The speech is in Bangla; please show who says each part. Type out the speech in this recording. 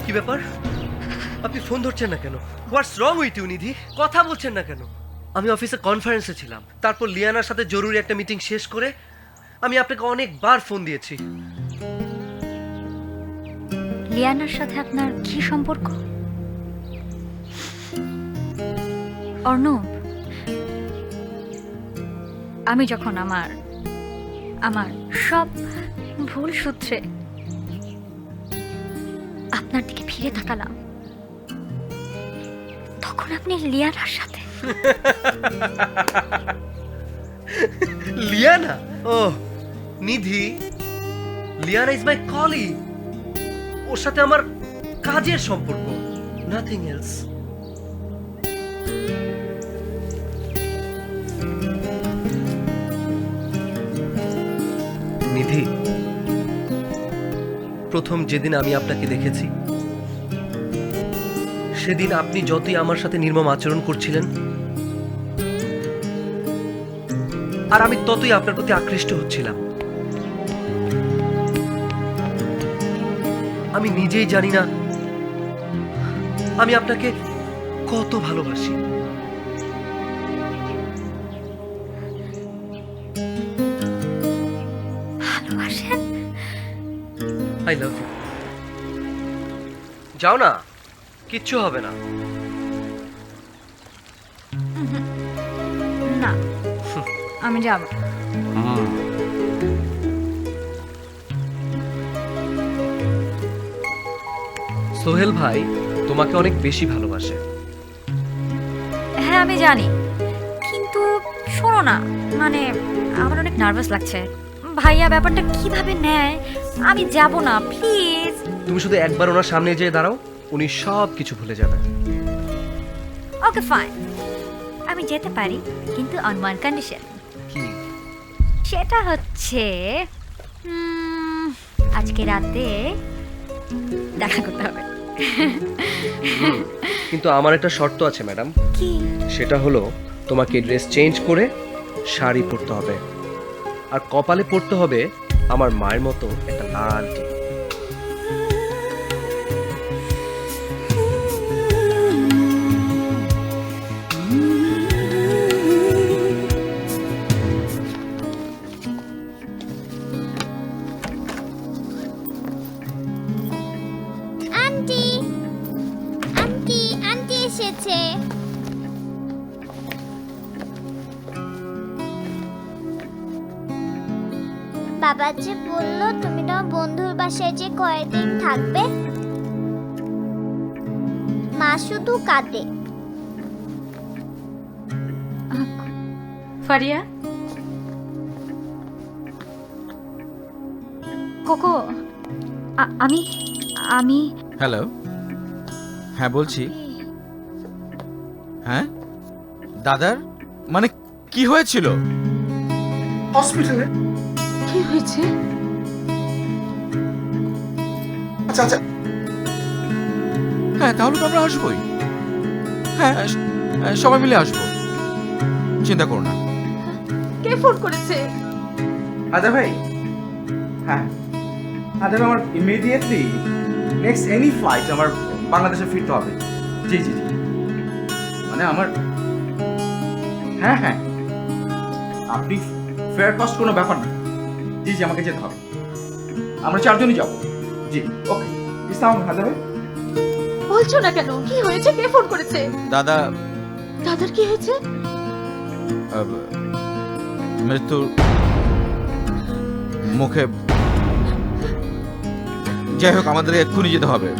Speaker 1: কি ব্যাপার? আপনি ফোন ধরছেন না কেন? হোয়াটস রং উইথ ইউ নিধি? কথা বলছেন না কেন? আমি অফিসে কনফারেন্সে ছিলাম, তারপর লিয়ানার সাথে জরুরি একটা মিটিং শেষ করে আমি আপনাকে অনেকবার ফোন দিয়েছি।
Speaker 2: লিয়ানার সাথে আপনার কি সম্পর্ক? অর্ণব, আমি যখন আমার সব ভুল সূত্রে আপনার দিকে ফিরে তাকালাম, তখন আপনি লিয়ানার সাথে।
Speaker 1: লিয়ানা? ও Nidhi, Liana is my colleague. ওর সাথে আমার কাজের সম্পর্ক, নাথিং এলস। নিধি, প্রথম যেদিন আমি আপনাকে দেখেছি, সেদিন আপনি যতই আমার সাথে নির্মম আচরণ করছিলেন, আর আমি ততই আপনার প্রতি আকৃষ্ট হচ্ছিলাম। আমি নিজেই জানি না আমি আপনাকে কত ভালোবাসি।
Speaker 2: ভালোবাসেন?
Speaker 1: I love you. যাও না, কিচ্ছু হবে না।
Speaker 2: না, আমি যাব।
Speaker 1: সোহেল ভাই তোমাকে অনেক বেশি ভালোবাসে।
Speaker 2: হ্যাঁ আমি জানি, কিন্তু শোনো না, মানে আমার অনেক নার্ভাস লাগছে। ভাইয়া ব্যাপারটা কিভাবে নেয়? আমি যাব না, প্লিজ।
Speaker 1: তুমি শুধু একবার ওনার সামনে যেয়ে দাঁড়াও, উনি সব কিছু ভুলে যাবেন।
Speaker 2: ওকে ফাইন, আমি যেতে পারি, কিন্তু অন ওয়ান কন্ডিশন।
Speaker 1: কি?
Speaker 2: সেটা হচ্ছে আজকে রাতে দেখা করতে হবে।
Speaker 1: কিন্তু আমার একটা শর্ত আছে ম্যাডাম।
Speaker 2: কি?
Speaker 1: সেটা হলো তোমাকে ড্রেস চেঞ্জ করে শাড়ি পরতে হবে, আর কপালে পরতে হবে আমার মায়ের মতো একটা লাল টিপ।
Speaker 3: আন্টি আন্টি আন্টি এসেছে। বাবা যে বললো তুমি তোমার বন্ধুর বাসায় যে কয়েকদিন থাকবে। মা শুধু কাঁদে।
Speaker 2: ফারিয়া, কোকো, আমি আমি
Speaker 4: হ্যালো, হ্যাঁ বলছি। হ্যাঁ দাদার মানে কি হয়েছিল?
Speaker 5: হসপিটালে
Speaker 6: কি হয়েছে?
Speaker 5: আচ্ছা আচ্ছা
Speaker 4: হ্যাঁ তাহলে তো আমরা আসবোই। হ্যাঁ সবাই মিলে আসবো, চিন্তা করো না।
Speaker 6: কে ফোন করেছে?
Speaker 5: আদা ভাই, হ্যাঁ আদা ভাই, আমার ইমিডিয়েটলি নেক্সট এনি ফ্লাইট আমার বাংলাদেশে ফিরতে হবে। জি জি জি, মানে আমার, হ্যাঁ হ্যাঁ, আপনি ফেয়ার কস্ট কোনো ব্যাপার না। জি জি, আমাকে যেতে হবে, আমরা চারজনই যাবো। জি ওকে, ইসলাম আদা ভাই।
Speaker 6: বলছো না কেন? কি হয়েছে? কে ফোন করেছে?
Speaker 4: দাদা
Speaker 6: দাদার কি হয়েছে?
Speaker 4: মৃত্যুর মুখে। যাই হোক, আমাদের এক্ষুনি যেতে হবে।